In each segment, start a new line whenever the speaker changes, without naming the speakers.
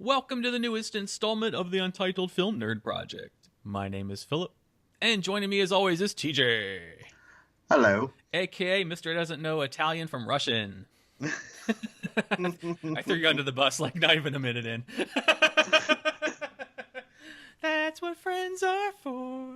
Welcome to the newest installment of the Untitled Film Nerd Project. My name is Philip, and joining me as always is TJ.
Hello.
AKA Mr. Doesn't Know Italian from Russian. I threw you under the bus like not even a minute in. That's what friends are for.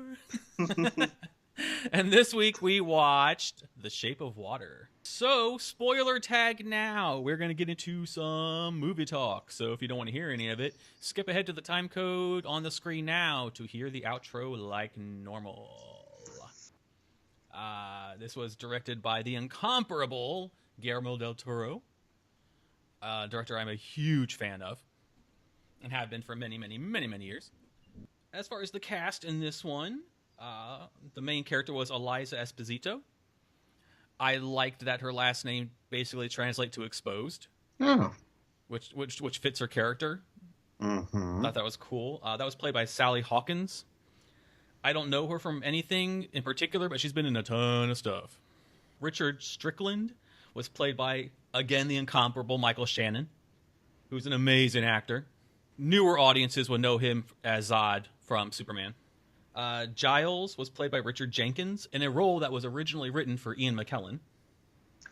And this week we watched The Shape of Water. So, spoiler tag now. We're going to get into some movie talk. So if you don't want to hear any of it, skip ahead to the time code on the screen now to hear the outro like normal. This was directed by the incomparable Guillermo del Toro. Director I'm a huge fan of and have been for many years. As far as the cast in this one, the main character was Eliza Esposito. I liked that her last name basically translates to exposed.
Oh.
Which fits her character.
Mm-hmm.
Thought that was cool. That was played by Sally Hawkins. I don't know her from anything in particular, but she's been in a ton of stuff. Richard Strickland was played by, again, the incomparable Michael Shannon, who's an amazing actor. Newer audiences would know him as Zod from Superman. Giles was played by Richard Jenkins in a role that was originally written for Ian McKellen.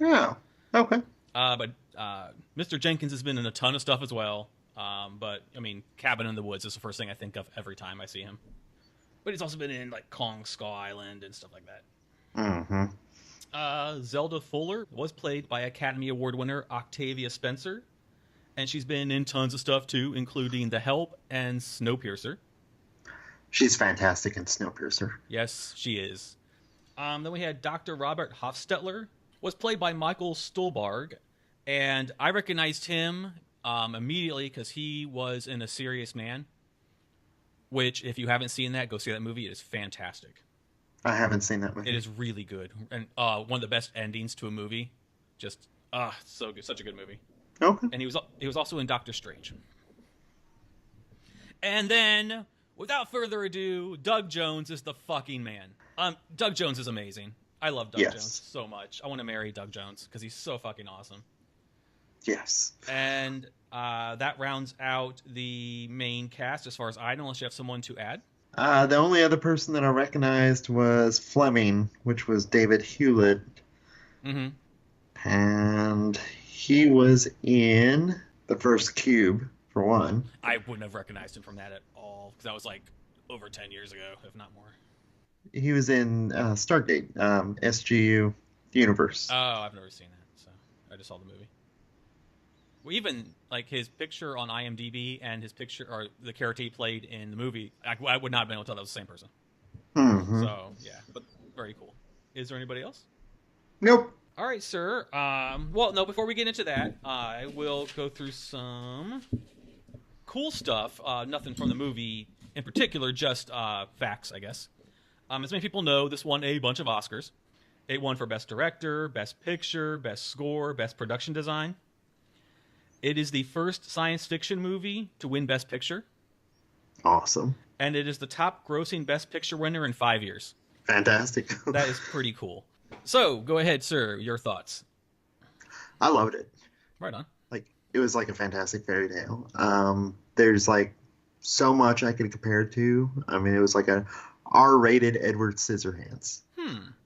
Oh, okay.
But Mr. Jenkins has been in a ton of stuff as well. But, I mean, Cabin in the Woods is the first thing I think of every time I see him. But he's also been in, like, Kong Skull Island and stuff like that.
Mm-hmm.
Zelda Fuller was played by Academy Award winner Octavia Spencer. And she's been in tons of stuff, too, including The Help and Snowpiercer.
She's fantastic in Snowpiercer.
Yes, she is. Then we had Dr. Robert Hofstetler, was played by Michael Stuhlbarg, and I recognized him immediately because he was in A Serious Man, which, if you haven't seen that, go see that movie. It is fantastic.
I haven't seen that movie.
It is really good, and one of the best endings to a movie. Just, so good. Such a good movie.
Okay.
And he was also in Doctor Strange. And then, without further ado, Doug Jones is the fucking man. Doug Jones is amazing. I love Doug Jones so much. I want to marry Doug Jones because he's so fucking awesome.
Yes.
And that rounds out the main cast as far as I know, unless you have someone to add.
The only other person that I recognized was Fleming, which was David Hewlett.
Mm-hmm.
And he was in The First Cube, for one.
I wouldn't have recognized him from that at all because that was like over 10 years ago, if not more.
He was in Stargate, SGU Universe.
Oh, I've never seen that, so I just saw the movie. Well, even like his picture on IMDb and his picture, or the character he played in the movie, I would not have been able to tell that was the same person.
Mm-hmm.
So, yeah, but very cool. Is there anybody else?
Nope.
All right, sir. Well, no, before we get into that, I will go through some cool stuff. Nothing from the movie in particular, just facts, I guess. As many people know, this won a bunch of Oscars. It won for Best Director, Best Picture, Best Score, Best Production Design. It is the first science fiction movie to win Best Picture.
Awesome.
And it is the top grossing Best Picture winner in 5 years.
Fantastic.
That is pretty cool. So, go ahead, sir. Your thoughts.
I loved it.
Right on.
Like, it was like a fantastic fairy tale. There's like so much I could compare it to. I mean, it was like a R-rated Edward Scissorhands.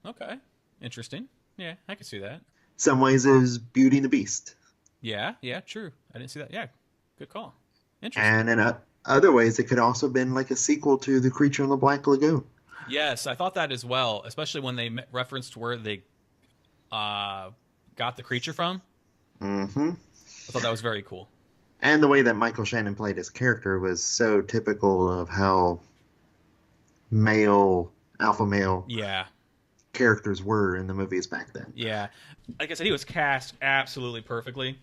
Okay. Interesting. Yeah, I can see that.
Some ways it was Beauty and the Beast.
Yeah, true. I didn't see that. Yeah, good call. Interesting.
And in other ways, it could also have been like a sequel to The Creature in the Black Lagoon.
Yes, I thought that as well, especially when they referenced where they got the creature from.
Mm-hmm.
I thought that was very cool.
And the way that Michael Shannon played his character was so typical of how alpha male characters were in the movies back then.
Yeah. Like I said, he was cast absolutely perfectly.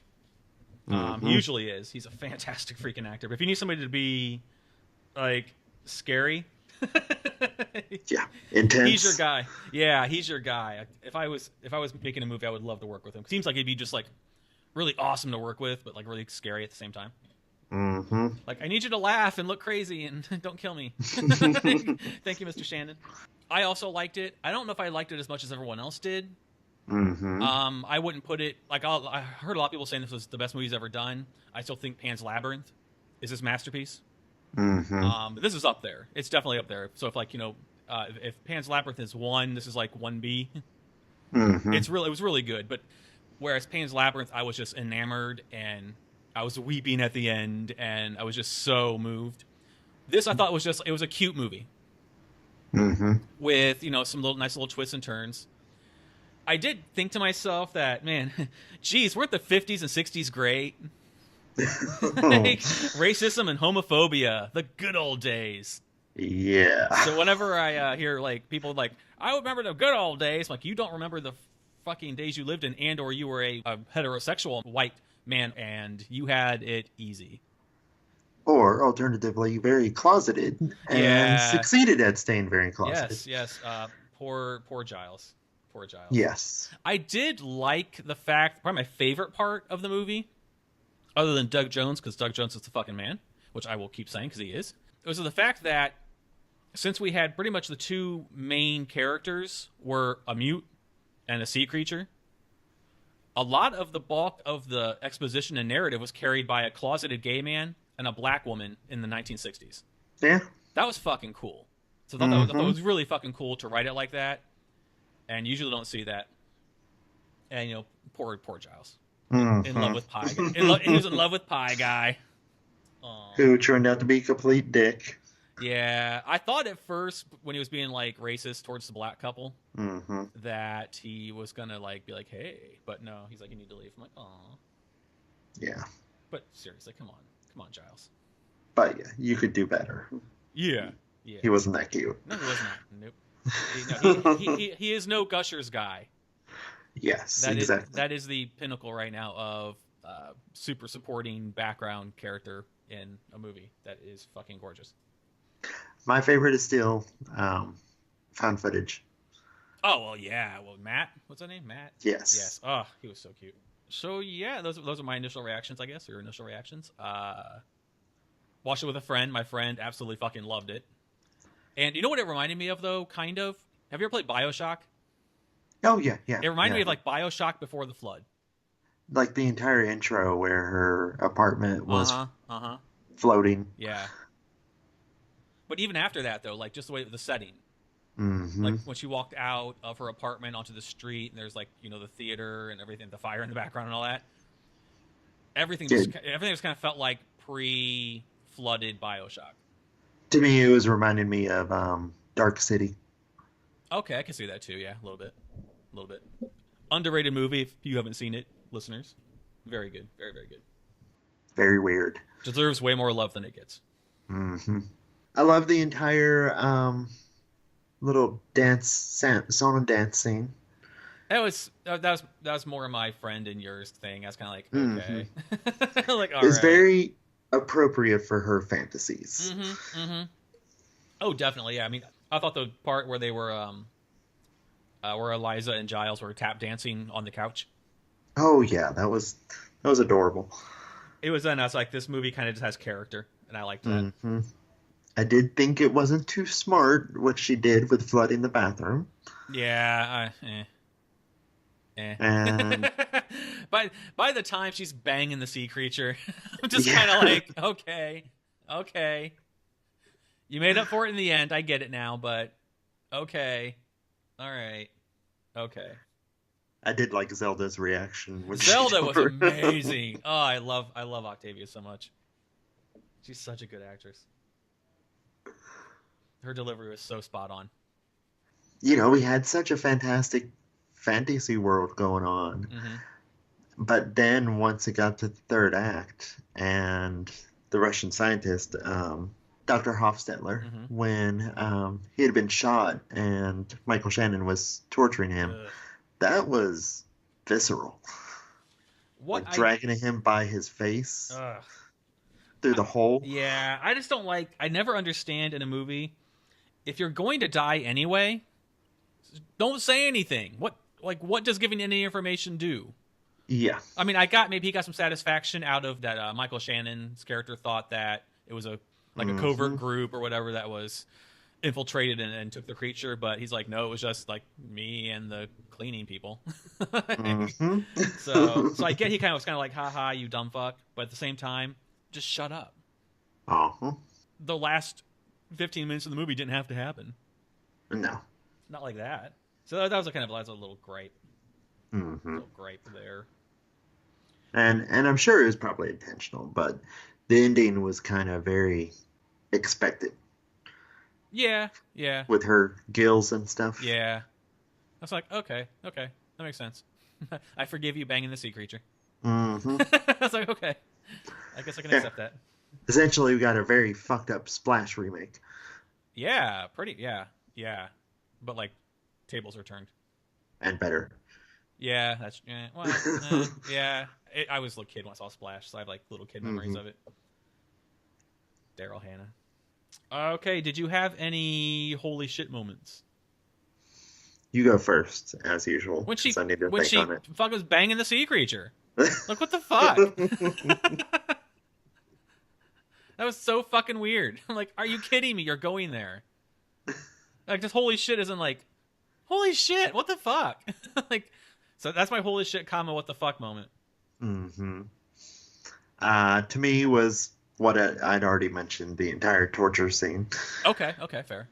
Mm-hmm.
He usually is. He's a fantastic freaking actor. But if you need somebody to be, like, scary...
Yeah, intense.
He's your guy. Yeah, he's your guy. If I was making a movie, I would love to work with him. Seems like he'd be just like really awesome to work with, but like really scary at the same time.
Mm-hmm.
Like, I need you to laugh and look crazy and don't kill me. Thank you, Mr. Shannon. I also liked it. I don't know if I liked it as much as everyone else did.
Mm-hmm.
I wouldn't put it like I heard a lot of people saying this was the best movie he's ever done. I still think Pan's Labyrinth is his masterpiece.
Mm-hmm.
This is up there. It's definitely up there. So if if Pan's Labyrinth is 1, this is like 1B.
Mm-hmm.
It was really good. But whereas Pan's Labyrinth, I was just enamored and I was weeping at the end and I was just so moved. This I thought it was a cute movie
Mm-hmm.
with some nice little twists and turns. I did think to myself that, man, geez, weren't the 50s and 60s great? Like, racism and homophobia, the good old days.
Yeah.
So whenever I hear like people like, I remember the good old days, like, you don't remember the fucking days you lived in, and or you were a heterosexual white man and you had it easy.
Or alternatively, very closeted and
Yeah.
succeeded at staying very closeted.
Yes. Poor Giles. Poor Giles.
Yes.
I did like the fact, probably my favorite part of the movie, other than Doug Jones, because Doug Jones is the fucking man, which I will keep saying because he is, it was the fact that since we had pretty much the two main characters were a mute and a sea creature, a lot of the bulk of the exposition and narrative was carried by a closeted gay man and a black woman in the 1960s.
Yeah.
That was fucking cool. So I thought it was really fucking cool to write it like that, and usually don't see that. And poor Giles. In love with Pie. He was in love with Pie Guy. Aww.
Who turned out to be a complete dick.
Yeah, I thought at first when he was being like racist towards the black couple that he was gonna like be like, hey, but no, he's like, you need to leave. I'm like, aw.
Yeah.
But seriously, come on, Giles.
But yeah, you could do better.
Yeah.
He wasn't that cute.
No, he was not. Nope. He is no Gushers guy.
Yes, exactly.
That is the pinnacle right now of super supporting background character in a movie. That is fucking gorgeous.
My favorite is still found footage.
Oh, well, yeah. Well, Matt. What's that name? Matt?
Yes.
Oh, he was so cute. So, yeah, those are my initial reactions, I guess, or initial reactions. Watched it with a friend. My friend absolutely fucking loved it. And you know what it reminded me of, though, kind of? Have you ever played BioShock?
Oh, yeah.
It reminded me of, like, BioShock before the flood.
Like the entire intro where her apartment was floating.
Yeah. But even after that, though, like, just the way the setting.
Mm-hmm.
Like, when she walked out of her apartment onto the street, and there's, like, the theater and everything, the fire in the background and all that. Everything just kind of felt like pre-flooded BioShock.
To me, it was reminding me of Dark City.
Okay, I can see that, too, yeah, a little bit. Underrated movie, if you haven't seen it, listeners. Very good. Very, very good.
Very weird.
Deserves way more love than it gets.
Mm-hmm. I love the entire little sauna dance scene.
That was more of my friend and yours thing. I was kind of like, okay, like, all
it's
right.
very appropriate for her fantasies.
Oh, definitely. Yeah, I mean, I thought the part where they were, where Eliza and Giles were tap dancing on the couch.
Oh yeah, that was adorable.
It was then. I was like, this movie kind of just has character, and I liked that.
Mm-hmm. I did think it wasn't too smart what she did with flooding the bathroom.
Yeah.
And
by the time she's banging the sea creature, I'm just kind of like, okay. You made up for it in the end. I get it now, but okay. All right. Okay.
I did like Zelda's reaction.
Zelda was amazing. Oh, I love Octavia so much. She's such a good actress. Her delivery was so spot on.
We had such a fantastic fantasy world going on. But then once it got to the third act and the Russian scientist, Dr. Hofstetler, when he had been shot and Michael Shannon was torturing him, that was visceral. Dragging him by his face through the hole.
Yeah, I just don't like... I never understand in a movie, if you're going to die anyway, don't say anything. What does giving any information do?
Yeah.
I mean, maybe he got some satisfaction out of that. Michael Shannon's character thought that it was a covert group or whatever that was infiltrated and took the creature, but he's like, no, it was just like me and the cleaning people. So I get he was kind of like, haha, you dumb fuck, but at the same time, just shut up.
Uh-huh.
The last 15 minutes of the movie didn't have to happen.
No.
Not like that. So that was that's a little gripe.
Mm-hmm.
A little gripe there.
And I'm sure it was probably intentional, but the ending was kind of very expected.
Yeah.
With her gills and stuff.
Yeah. I was like, okay, that makes sense. I forgive you banging the sea creature.
Mm-hmm.
I was like, okay, I guess I can accept that.
Essentially, we got a very fucked up Splash remake.
Yeah, yeah. But like, tables are turned.
And better.
Yeah, that's yeah. I was a little kid when I saw Splash, so I have like little kid memories of it. Daryl Hannah. Okay, did you have any holy shit moments?
You go first, as usual.
When she
on it.
fuck was banging the sea creature. Like, what the fuck? That was so fucking weird. I'm like, are you kidding me? You're going there. Like, just holy shit isn't like, holy shit, what the fuck? Like, so that's my holy shit, what the fuck moment.
Mm-hmm. To me was what I'd already mentioned, the entire torture scene.
Okay, fair.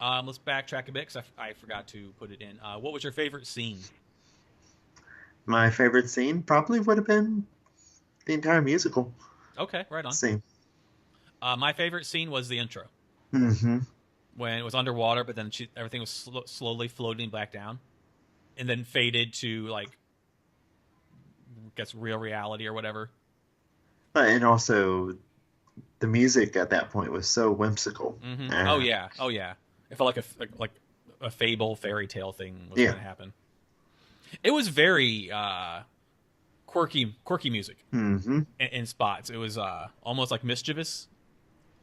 Let's backtrack a bit because I forgot to put it in. What was your favorite scene?
My favorite scene probably would have been the entire musical.
Okay, right on.
Scene.
My favorite scene was the intro.
Mm-hmm.
When it was underwater, but then everything was slowly floating back down, and then faded to like, I guess, real reality or whatever.
And also, the music at that point was so whimsical.
Mm-hmm. Oh yeah. It felt like a fable fairy tale thing was going to happen. It was very quirky music in spots. It was almost like mischievous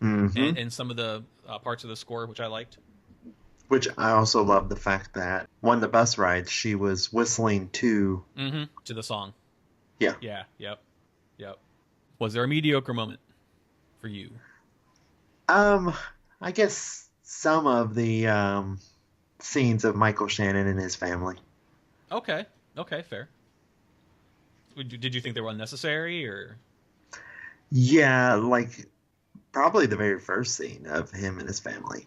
in some of the parts of the score, which I liked.
Which I also love the fact that one of the bus rides, she was whistling to
the song.
Yeah.
Yep. Was there a mediocre moment for you?
I guess some of the scenes of Michael Shannon and his family.
Okay, fair. Did you think they were unnecessary, or?
Yeah, like probably the very first scene of him and his family.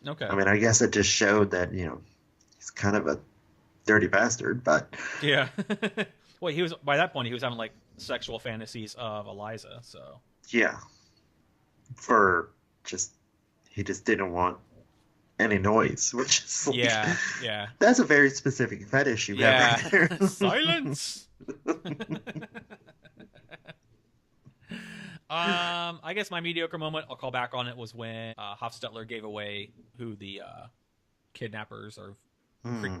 Okay.
I mean, I guess it just showed that, he's kind of a dirty bastard, but...
Yeah. Well, by that point, he was having, like, sexual fantasies of Eliza, so...
Yeah. He just didn't want any noise, which is like...
Yeah.
That's a very specific fetish you have right there.
Silence! I guess my mediocre moment, I'll call back on it, was when Hofstetler gave away who the kidnappers or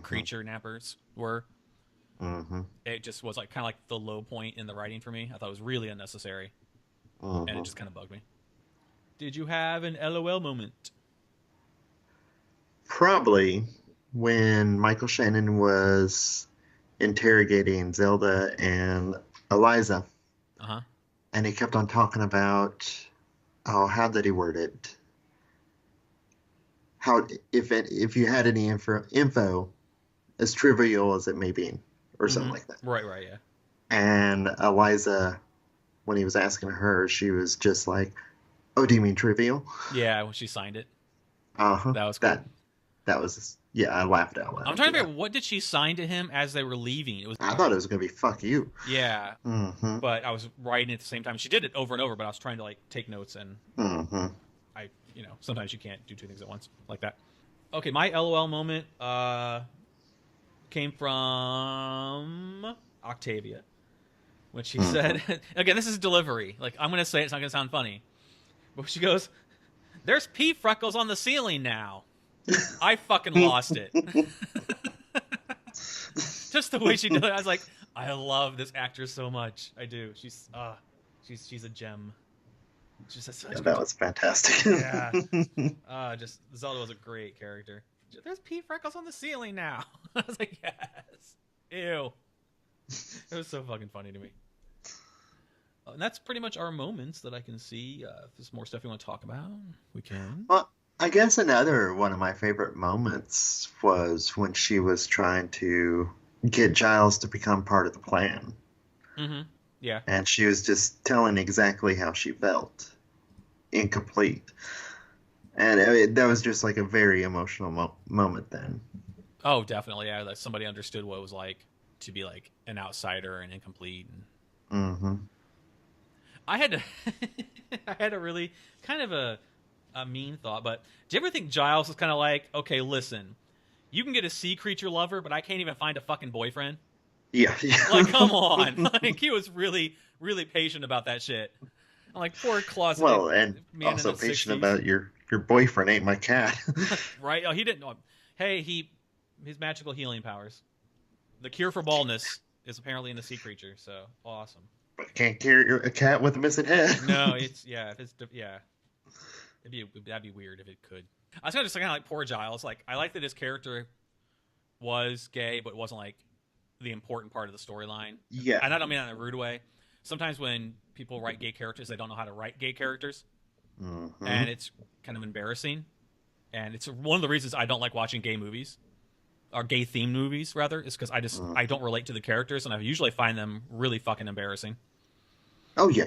creature nappers were.
Mm-hmm.
It just was like kind of like the low point in the writing for me. I thought it was really unnecessary, and it just kind of bugged me. Did you have an LOL moment?
Probably when Michael Shannon was interrogating Zelda and Eliza.
Uh-huh.
And he kept on talking about, how did he word it? How if you had any info, as trivial as it may be, or something like that.
Right, yeah.
And Eliza, when he was asking her, she was just like, "Oh, do you mean trivial?"
Yeah, when she signed it.
Uh-huh.
That was cool.
That was, I laughed out loud.
I'm trying to figure out, what did she sign to him as they were leaving?
I thought it was going to be "fuck you."
Yeah.
Mm-hmm.
But I was writing at the same time. She did it over and over, but I was trying to like take notes, and I, sometimes you can't do two things at once like that. Okay, my LOL moment came from Octavia when she said, again, this is delivery. Like, I'm going to say it's not going to sound funny, but she goes, "There's pea freckles on the ceiling now." I fucking lost it. Just the way she did it, I was like, I love this actress so much. I do. She's a gem.
That was fantastic.
Yeah. Just Zelda was a great character. There's pea freckles on the ceiling now. I was like, yes. Ew. It was so fucking funny to me. And that's pretty much our moments that I can see. If there's more stuff you want to talk about, we can.
Well, I guess another one of my favorite moments was when she was trying to get Giles to become part of the plan.
Mm-hmm. Yeah.
And she was just telling exactly how she felt. incomplete. And that was just like a very emotional moment then.
Oh, definitely. Yeah, that somebody understood what it was like to be like an outsider and incomplete. And
Mm-hmm.
I had to, I had a really kind of a mean thought, but do you ever think Giles was kind of like, okay, listen, you can get a sea creature lover, but I can't even find a fucking boyfriend?
Yeah.
Like, come on. Like, he was really, really patient about that shit. I'm like, poor closeted
Well, and
man in
also
the
patient
60s.
about your boyfriend ain't my cat.
Right? Oh, he didn't know. Hey, his magical healing powers. The cure for baldness is apparently in the sea creature, so awesome.
But can't carry a cat with a missing head.
No, it's yeah, if it's yeah, that'd be weird if it could. I was kind of like poor Giles. Like, I like that his character was gay, but wasn't like the important part of the storyline.
Yeah.
And I don't mean that in a rude way. Sometimes when people write gay characters, they don't know how to write gay characters, and it's kind of embarrassing. And it's one of the reasons I don't like watching gay movies, or gay themed movies rather, is because I don't relate to the characters, and I usually find them really fucking embarrassing.
Oh yeah.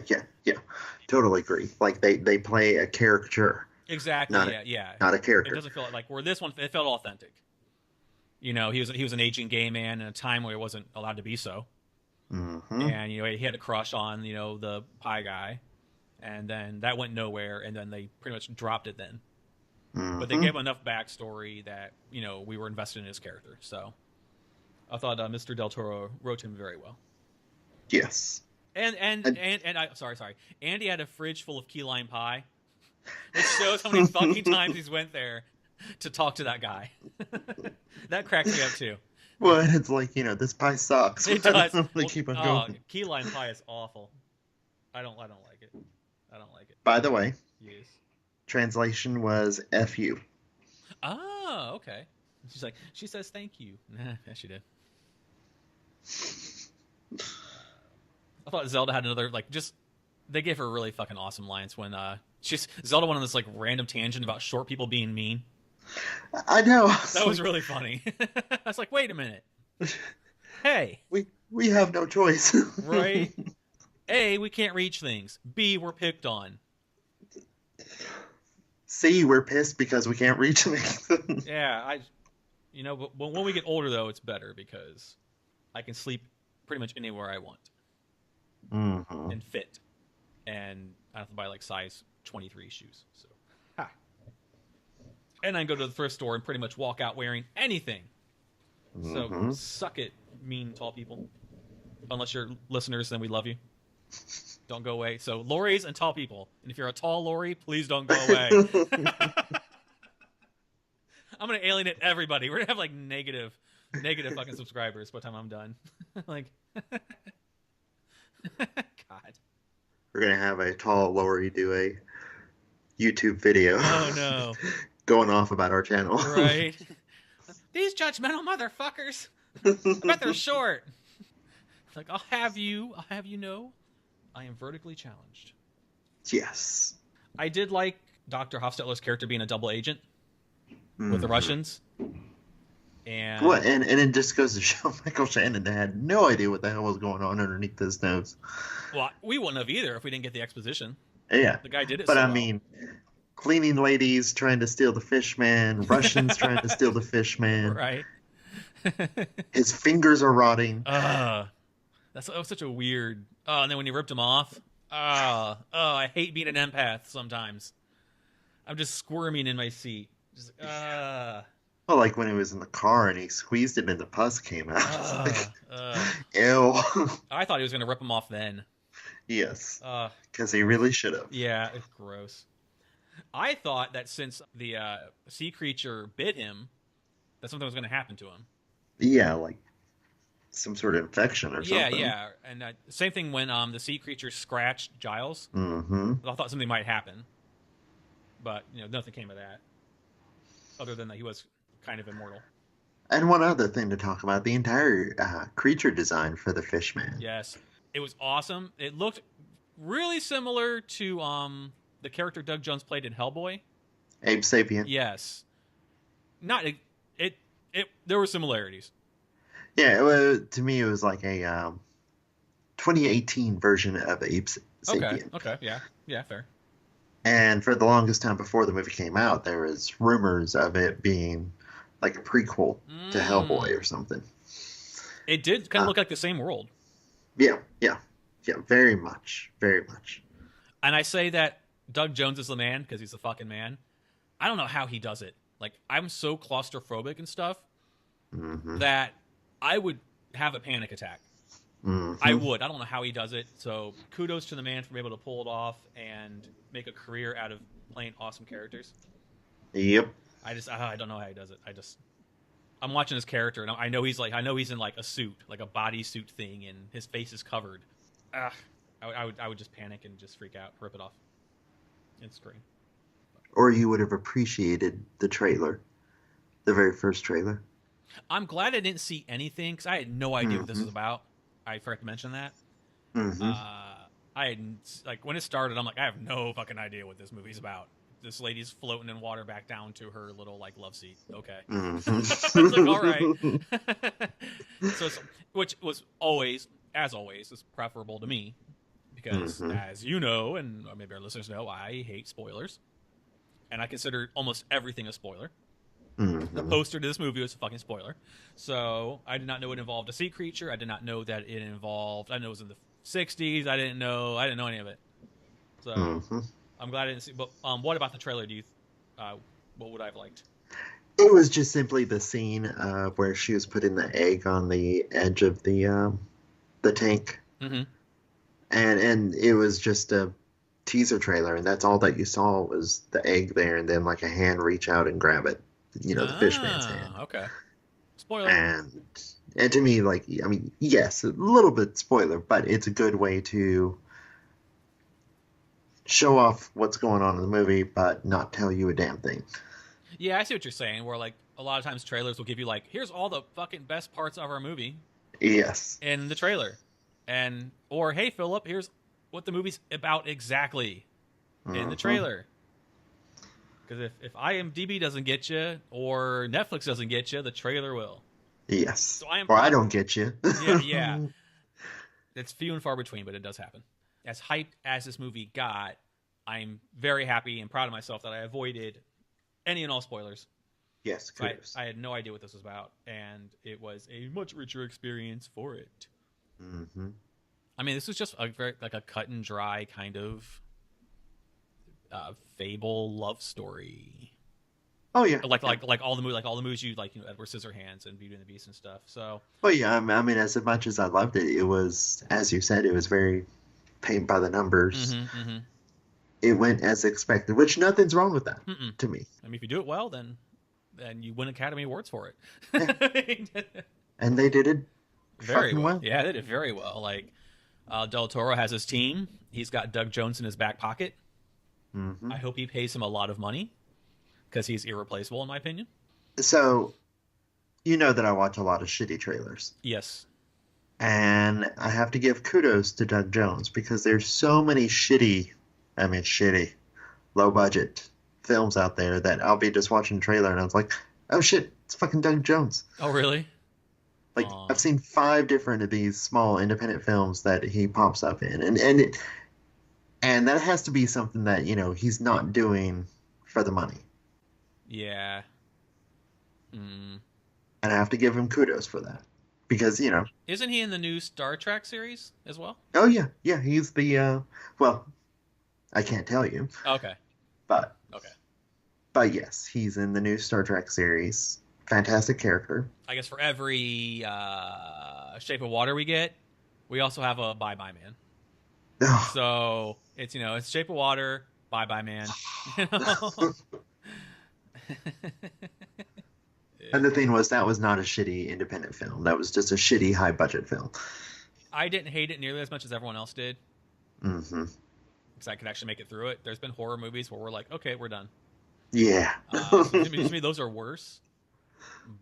Totally agree. Like they play a character.
Exactly. Yeah.
Not a character.
It doesn't feel like where this one it felt authentic. You know, he was an aging gay man in a time where he wasn't allowed to be so.
Mm-hmm.
And you know, he had a crush on the pie guy, and then that went nowhere, and then they pretty much dropped it then.
Mm-hmm.
But they gave him enough backstory that we were invested in his character. So I thought Mr. Del Toro wrote him very well.
Yes.
And I sorry. And he had a fridge full of key lime pie, which shows how many fucking times he's went there to talk to that guy. That cracked me up too.
Well, it's like, this pie sucks.
It does.
Keep on going.
Key lime pie is awful. I don't like it. I don't like it.
By the way,
Yes.
translation was F you.
Oh, okay. She says thank you. Yeah, she did. I thought Zelda had another, they gave her really fucking awesome lines when Zelda went on this random tangent about short people being mean.
I know.
That was really funny. I was like, wait a minute. Hey.
We have no choice.
Right? A, we can't reach things. B, we're picked on.
C, we're pissed because we can't reach things.
Yeah, but when we get older, though, it's better because I can sleep pretty much anywhere I want.
Mm-hmm.
And fit. And I have to buy size 23 shoes. So, ha. And I can go to the thrift store and pretty much walk out wearing anything. So suck it, mean tall people. Unless you're listeners, then we love you. Don't go away. So lorries and tall people. And if you're a tall lorry, please don't go away. I'm gonna alienate everybody. We're gonna have negative fucking subscribers by the time I'm done. God.
We're gonna have a tall Lori do a YouTube video.
Oh no.
Going off about our channel.
Right. These judgmental motherfuckers. I bet they're short. I'll have you know, I am vertically challenged.
Yes.
I did like Dr. Hofstetler's character being a double agent with the Russians. And
what? And it just goes to show Michael Shannon had no idea what the hell was going on underneath his nose.
Well, we wouldn't have either if we didn't get the exposition.
Yeah.
The guy did it.
But
so
I
well.
mean, cleaning ladies trying to steal the fish man, Russians trying to steal the fish man.
Right.
His fingers are rotting.
That was such a weird. Oh, and then when he ripped him off. I hate being an empath sometimes. I'm just squirming in my seat. Just
Well, like when he was in the car and he squeezed it and the pus came out. Ew.
I thought he was going to rip him off then.
Yes. Because he really should have.
Yeah, it's gross. I thought that since the sea creature bit him, that something was going to happen to him.
Yeah, like some sort of infection or something.
Yeah. And same thing when the sea creature scratched Giles.
Mm-hmm.
I thought something might happen. But, nothing came of that. Other than that he was kind of immortal.
And one other thing to talk about, the entire creature design for the Fishman.
Yes. It was awesome. It looked really similar to the character Doug Jones played in Hellboy.
Abe Sapien.
Yes. There were similarities.
Yeah, to me it was like a 2018 version of Abe Sapien.
Okay, yeah, fair.
And for the longest time before the movie came out, there was rumors of it being like a prequel to Hellboy or something.
It did kind of look like the same world.
Yeah, yeah, yeah, very much, very much.
And I say that Doug Jones is the man because he's the fucking man. I don't know how he does it. Like, I'm so claustrophobic and stuff that I would have a panic attack. I would. I don't know how he does it. So kudos to the man for being able to pull it off and make a career out of playing awesome characters.
Yep.
I don't know how he does it. I'm watching his character and I know he's in like a suit, like a bodysuit thing, and his face is covered. I would just panic and just freak out, rip it off, and scream.
Or you would have appreciated the trailer, the very first trailer.
I'm glad I didn't see anything because I had no idea what this was about. I forgot to mention that. I had, like, when it started, I'm like, I have no fucking idea what this movie's about. This lady's floating in water back down to her little, like, love seat. Okay. I was like, all right. Which was always, as always, is preferable to me. Because, as you know, and maybe our listeners know, I hate spoilers. And I consider almost everything a spoiler. The poster to this movie was a fucking spoiler. So I did not know it involved a sea creature. I did not know that it involved, I know it was in the 60s. I didn't know any of it. So I'm glad I didn't see. But what about the trailer? What would I have liked?
It was just simply the scene where she was putting the egg on the edge of the tank. And it was just a teaser trailer, and that's all that you saw was the egg there, and then like a hand reach out and grab it. The fish man's hand.
Okay. Spoiler.
And to me, like, I mean, yes, a little bit spoiler, but it's a good way to show off what's going on in the movie, but not tell you a damn thing.
Yeah, I see what you're saying, where, like, a lot of times trailers will give you, like, here's all the fucking best parts of our movie.
Yes.
In the trailer. Or, hey, Philip, here's what the movie's about exactly in the trailer. Because if IMDb doesn't get you, or Netflix doesn't get you, the trailer will.
Yes.
So I
don't get you.
Yeah. It's few and far between, but it does happen. As hyped as this movie got, I'm very happy and proud of myself that I avoided any and all spoilers.
Yes, kudos.
I had no idea what this was about, and it was a much richer experience for it. I mean, this was just a very, like, a cut and dry kind of fable love story.
Oh yeah,
like all the movies you like, Edward Scissorhands and Beauty and the Beast and stuff. So.
Oh yeah, I mean, as much as I loved it, it was, as you said, it was very paint by the numbers. It went as expected, which nothing's wrong with that to me.
I mean, if you do it well, then you win Academy Awards for it.
Yeah. And they did it
very
well.
Yeah, they did very well. Like, Del Toro has his team. He's got Doug Jones in his back pocket. I hope he pays him a lot of money because he's irreplaceable, in my opinion. So,
you know that I watch a lot of shitty trailers.
Yes.
And I have to give kudos to Doug Jones because there's so many shitty, low-budget films out there that I'll be just watching a trailer and I was like, oh shit, it's fucking Doug Jones.
Oh, really?
Like, I've seen 5 different of these small independent films that he pops up in. And that has to be something that, he's not doing for the money.
Yeah.
And I have to give him kudos for that. Because,
Isn't he in the new Star Trek series as well?
Oh, yeah. Yeah, he's the, well, I can't tell you.
Okay.
But.
Okay.
But yes, he's in the new Star Trek series. Fantastic character.
I guess for every Shape of Water we get, we also have a Bye Bye Man. So it's it's Shape of Water, Bye Bye Man.
And the thing was, that was not a shitty independent film. That was just a shitty high budget film.
I didn't hate it nearly as much as everyone else did. Because I could actually make it through it. There's been horror movies where we're like, okay, we're done.
Yeah.
To me, those are worse.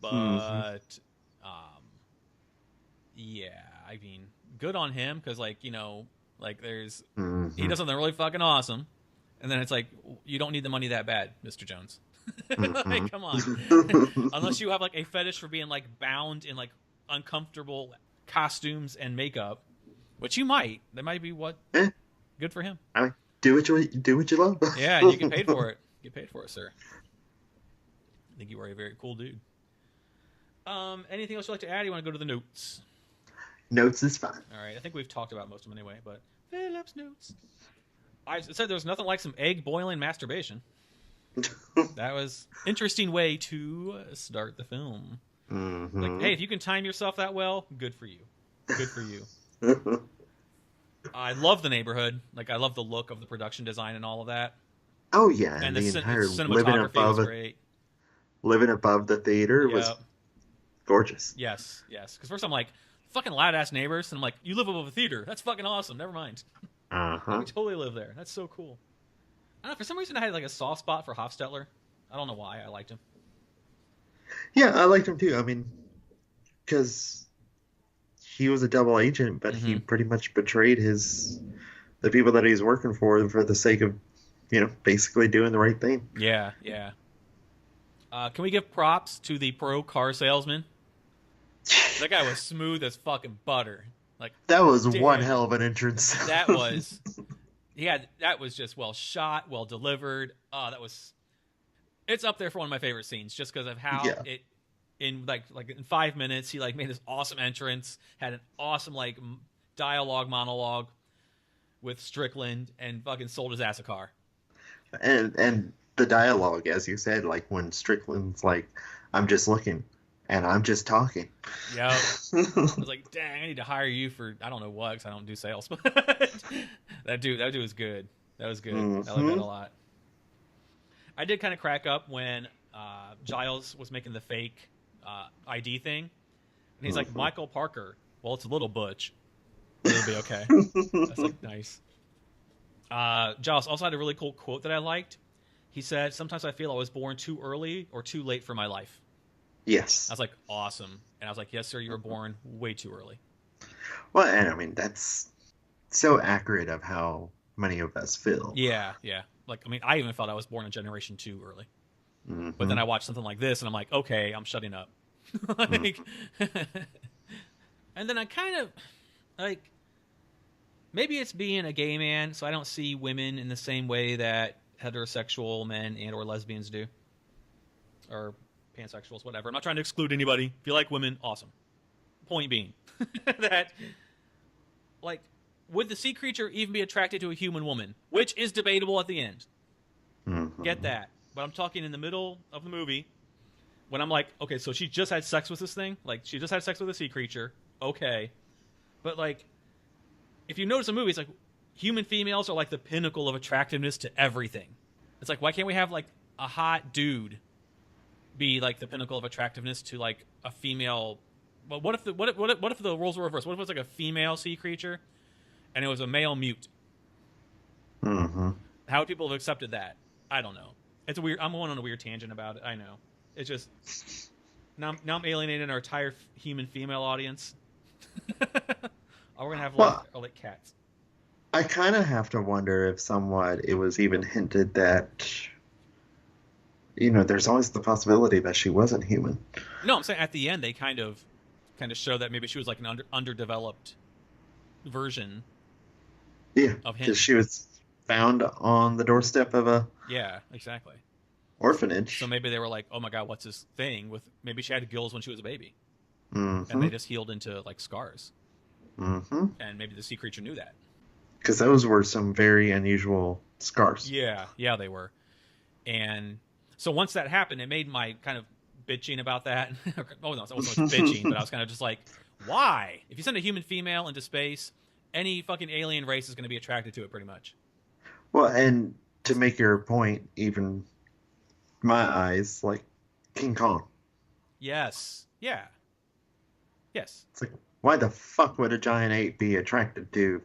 But, yeah, I mean, good on him because, there's he does something really fucking awesome, and then it's like, you don't need the money that bad, Mr. Jones. Like, come on. Unless you have like a fetish for being like bound in like uncomfortable costumes and makeup, which you might. That might be what. Good for him.
I mean, do what you love.
Yeah, and you get paid for it. Get paid for it, sir. I think you are a very cool dude. Anything else you'd like to add? You want to go to the notes?
Notes is fine.
All right, I think we've talked about most of them anyway, but Philip's notes. I said there's nothing like some egg boiling masturbation. That was interesting way to start the film.
Mm-hmm.
Like, hey, if you can time yourself that well, good for you. Good for you. I love the neighborhood. Like, I love the look of the production design and all of that.
Oh yeah,
And
the entire
cinematography was great.
Living above the theater was gorgeous.
Yes. Because first I'm like, fucking loud ass neighbors, and I'm like, you live above a theater. That's fucking awesome. Never mind. I can totally live there. That's so cool. I don't know. For some reason, I had like a soft spot for Hofstetler. I don't know why. I liked him.
Yeah, I liked him too. I mean, because he was a double agent, but he pretty much betrayed the people that he's working for the sake of, basically doing the right thing.
Yeah. Can we give props to the pro car salesman? That guy was smooth as fucking butter. Like,
that was one hell of an entrance.
That was just well shot, well delivered. It's up there for one of my favorite scenes, just because of how it in like in 5 minutes he like made this awesome entrance, had an awesome like dialogue monologue with Strickland, and fucking sold his ass a car.
And the dialogue, as you said, like when Strickland's like, "I'm just looking." And I'm just talking.
Yep. I was like, dang, I need to hire you for, I don't know what, because I don't do sales. But that dude was good. That was good. I like that a lot. I did kind of crack up when Giles was making the fake ID thing. And he's like, Michael Parker. Well, it's a little butch. It'll be okay. That's like nice. Giles also had a really cool quote that I liked. He said, sometimes I feel I was born too early or too late for my life.
Yes.
I was like, awesome. And I was like, yes, sir, you were born way too early.
Well, and I mean, that's so accurate of how many of us feel.
Yeah. Like, I mean, I even felt I was born a generation too early. But then I watched something like this, and I'm like, okay, I'm shutting up. And then I kind of, like, maybe it's being a gay man, so I don't see women in the same way that heterosexual men and or lesbians do. Or pansexuals, whatever. I'm not trying to exclude anybody. If you like women, awesome. Point being that, like, would the sea creature even be attracted to a human woman? Which is debatable at the end. Get that. But I'm talking in the middle of the movie when I'm like, okay, so she just had sex with this thing? Like, she just had sex with a sea creature. Okay. But, like, if you notice the movie, it's like human females are like the pinnacle of attractiveness to everything. It's like, why can't we have, like, a hot dude be like the pinnacle of attractiveness to like a female? Well, what if the roles were reversed? What if it was like a female sea creature and it was a male mute? How would people have accepted that? I don't know. It's a weird. I'm going on a weird tangent about it. I know. It's just now I'm alienating our entire human female audience. We're gonna have like cats.
I kind of have to wonder if somewhat it was even hinted that, there's always the possibility that she wasn't human.
No, I'm saying at the end they kind of show that maybe she was like an underdeveloped version.
Yeah,
of him.
Because she was found on the doorstep of a
exactly
orphanage.
So maybe they were like, oh my god, what's this thing with? Maybe she had gills when she was a baby, and they just healed into like scars. And maybe the sea creature knew that.
Because those were some very unusual scars.
Yeah, they were. And so once that happened, it made my kind of bitching about that. Oh, no, it wasn't so much bitching, but I was kind of just like, why? If you send a human female into space, any fucking alien race is going to be attracted to it pretty much.
Well, and to make your point, even my eyes, like King Kong.
Yes. Yeah. Yes.
It's like, why the fuck would a giant ape be attracted to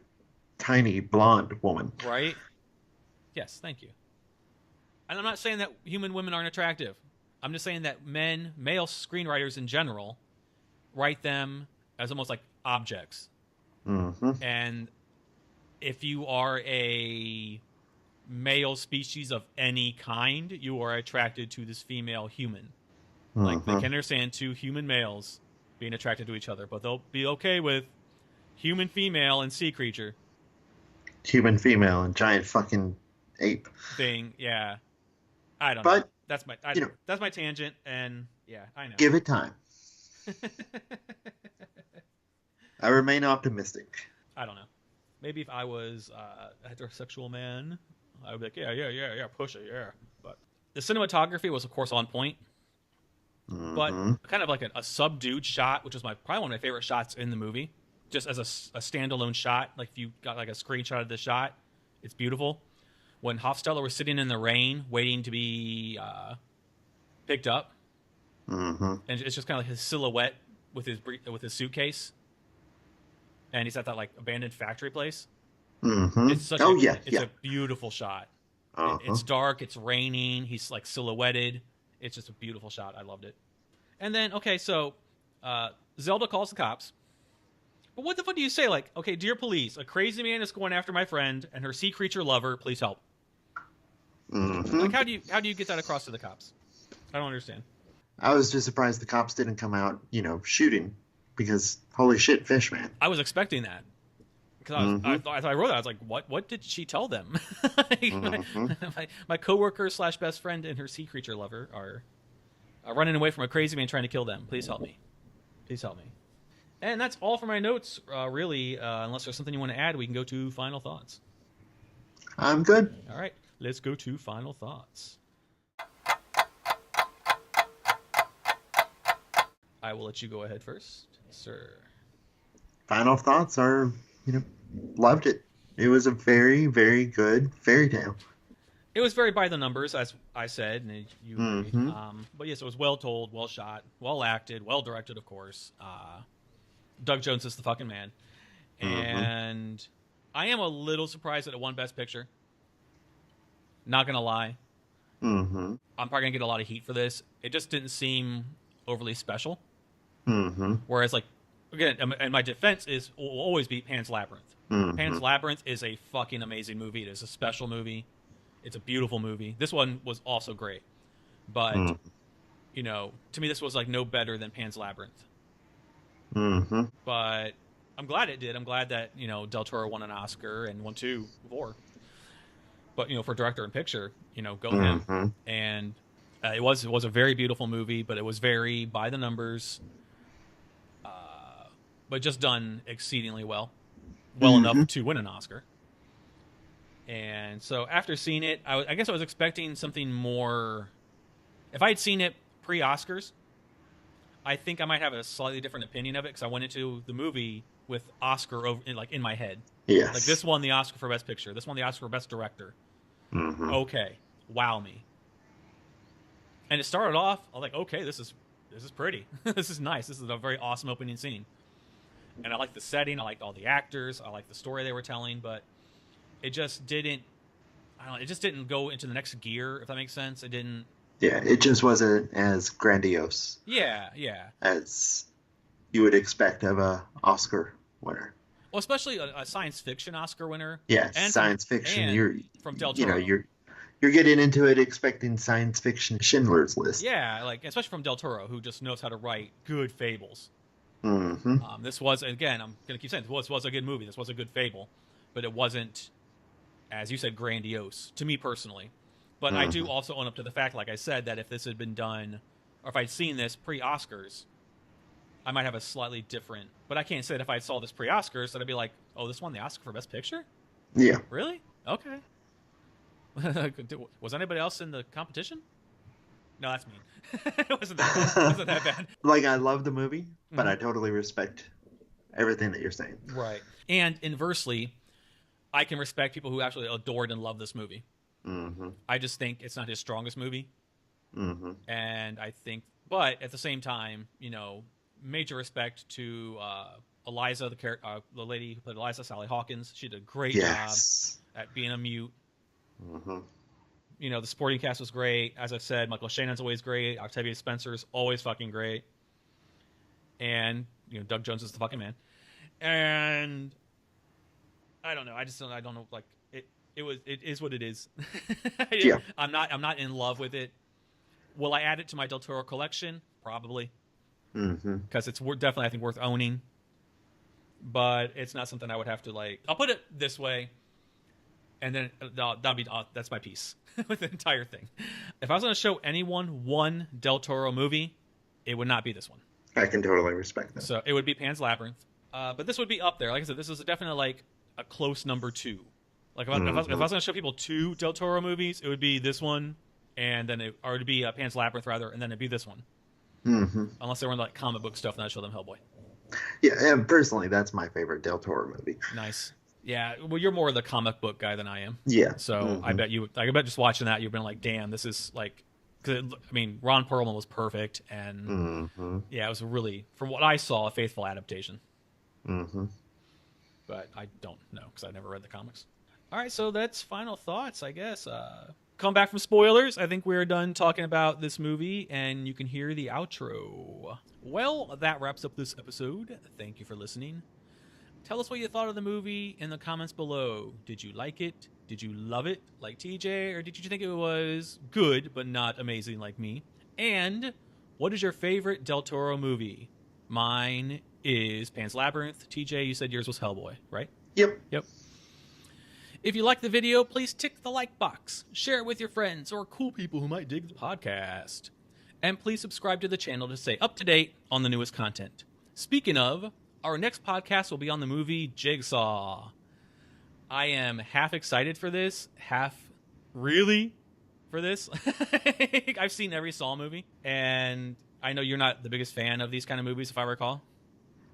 tiny blonde woman?
Right? Yes, thank you. And I'm not saying that human women aren't attractive. I'm just saying that male screenwriters in general, write them as almost like objects. And if you are a male species of any kind, you are attracted to this female human. Like, they can understand two human males being attracted to each other, but they'll be okay with human female and sea creature.
human female and giant fucking ape.
thing. Yeah, I don't know.
But,
That's my tangent, and yeah, I know.
give it time. I remain optimistic.
I don't know. Maybe if I was a heterosexual man, I would be like, yeah, push it, yeah. But the cinematography was, of course, on point. But kind of like a subdued shot, which was probably one of my favorite shots in the movie, just as a standalone shot. Like if you got like a screenshot of the shot, it's beautiful. When Hofstetter was sitting in the rain, waiting to be picked up, and it's just kind of like his silhouette with his suitcase, and he's at that like abandoned factory place. It's a beautiful shot. It's dark, it's raining, he's like silhouetted. It's just a beautiful shot. I loved it. And then, okay, so Zelda calls the cops. But what the fuck do you say? Like, okay, dear police, a crazy man is going after my friend and her sea creature lover. Please help. Like, how do you get that across to the cops? I don't understand.
I was just surprised the cops didn't come out, shooting, because holy shit, fish, man.
I was expecting that. Because I wrote that. I was like, what did she tell them? My coworker / best friend and her sea creature lover are running away from a crazy man trying to kill them. Please help me. Please help me. And that's all for my notes, really. Unless there's something you want to add, we can go to final thoughts.
I'm good.
All right, let's go to final thoughts. I will let you go ahead first, sir.
Final thoughts are, loved it. It was a very, very good fairy tale.
It was very by the numbers, as I said, and you agreed. But yes, it was well told, well shot, well acted, well directed, of course. Doug Jones is the fucking man. And I am a little surprised that it won Best Picture. Not gonna lie. I'm probably gonna get a lot of heat for this. It just didn't seem overly special. Whereas, like, again, and my defense will always be Pan's Labyrinth. Pan's Labyrinth is a fucking amazing movie. It is a special movie. It's a beautiful movie. This one was also great. But, to me, this was, like, no better than Pan's Labyrinth. But I'm glad it did. I'm glad that, Del Toro won an Oscar and won 2 before. But, for director and picture, go him. And it was a very beautiful movie, but it was very by the numbers. But just done exceedingly well enough to win an Oscar. And so after seeing it, I guess I was expecting something more. If I had seen it pre-Oscars, I think I might have a slightly different opinion of it, because I went into the movie with Oscar in my head.
Yes.
Like, this won the Oscar for Best Picture. This won the Oscar for Best Director. Okay, wow me. And it started off, I was like, okay, this is pretty. This is nice. This is a very awesome opening scene. And I liked the setting. I liked all the actors. I liked the story they were telling. But it just didn't. I don't know. It just didn't go into the next gear, if that makes sense. It didn't.
Yeah, it just wasn't as grandiose.
Yeah.
As you would expect of a Oscar winner.
Well, especially a science fiction Oscar winner.
Yeah, science fiction. You're
from Del Toro.
You're getting into it expecting science fiction Schindler's List.
Yeah, like especially from Del Toro, who just knows how to write good fables. This was, again, I'm going to keep saying, this was a good movie. This was a good fable. But it wasn't, as you said, grandiose, to me personally. But I do also own up to the fact, like I said, that if this had been done, or if I'd seen this pre-Oscars, I might have a slightly different. But I can't say that if I saw this pre-Oscars, that I'd be like, oh, this won the Oscar for Best Picture?
Yeah.
Really? Okay. Was anybody else in the competition? No, that's mean. It wasn't that bad.
Like, I love the movie, but I totally respect everything that you're saying.
Right. And inversely, I can respect people who actually adored and loved this movie. I just think it's not his strongest movie. And I think, but at the same time, major respect to Eliza, the lady who played Eliza, Sally Hawkins. She did a great job at being a mute. The supporting cast was great. As I've said, Michael Shannon's always great. Octavia Spencer's always fucking great. And, Doug Jones is the fucking man. And I don't know. I don't know. Like, it is what it is.
Yeah.
I'm not in love with it. Will I add it to my Del Toro collection? Probably. Because it's definitely, I think, worth owning. But it's not something I would have to, like. I'll put it this way. And then that's my piece with the entire thing. If I was going to show anyone one Del Toro movie, it would not be this one.
I can totally respect that.
So it would be Pan's Labyrinth. But this would be up there. Like I said, this is definitely like a close number 2. Like if I was going to show people 2 Del Toro movies, it would be this one, and then it would be Pan's Labyrinth rather, and then it'd be this one.
Mm-hmm.
Unless they were in like comic book stuff, and I'd show them Hellboy.
Yeah, and personally, that's my favorite Del Toro movie.
Nice. Yeah, well, you're more of the comic book guy than I am.
Yeah.
So I bet just watching that, you've been like, damn, this is like, cause Ron Perlman was perfect, and yeah, it was really, from what I saw, a faithful adaptation.
Mm-hmm.
But I don't know because I never read the comics. All right, so that's final thoughts, I guess. Come back from spoilers. I think we're done talking about this movie, and you can hear the outro. Well, that wraps up this episode. Thank you for listening. Tell us what you thought of the movie in the comments below. Did you like it? Did you love it like TJ? Or did you think it was good but not amazing like me? And what is your favorite Del Toro movie? Mine is Pan's Labyrinth. TJ, you said yours was Hellboy, right?
Yep.
If you like the video, please tick the like box. Share it with your friends or cool people who might dig the podcast. And please subscribe to the channel to stay up to date on the newest content. Speaking of, our next podcast will be on the movie Jigsaw. I am half excited for this, half really for this. I've seen every Saw movie, and I know you're not the biggest fan of these kind of movies, if I recall.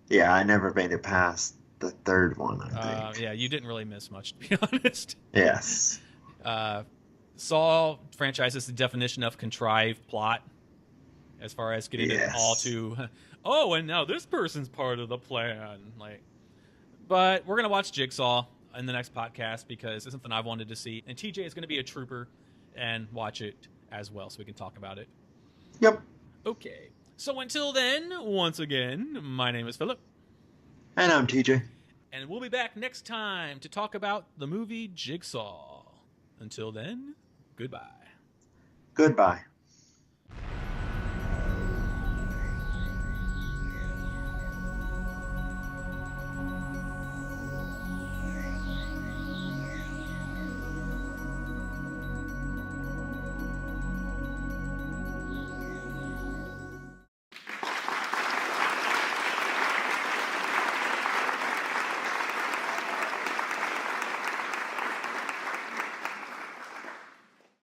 Yeah, I never made it past the third one, I think.
Yeah, you didn't really miss much, to be honest.
Yes.
Saw franchise is the definition of contrived plot, as far as getting it all to, oh, and now this person's part of the plan. But we're going to watch Jigsaw in the next podcast because it's something I've wanted to see. And TJ is going to be a trooper and watch it as well so we can talk about it.
Yep.
Okay. So until then, once again, my name is Philip.
And I'm TJ.
And we'll be back next time to talk about the movie Jigsaw. Until then, goodbye.
Goodbye.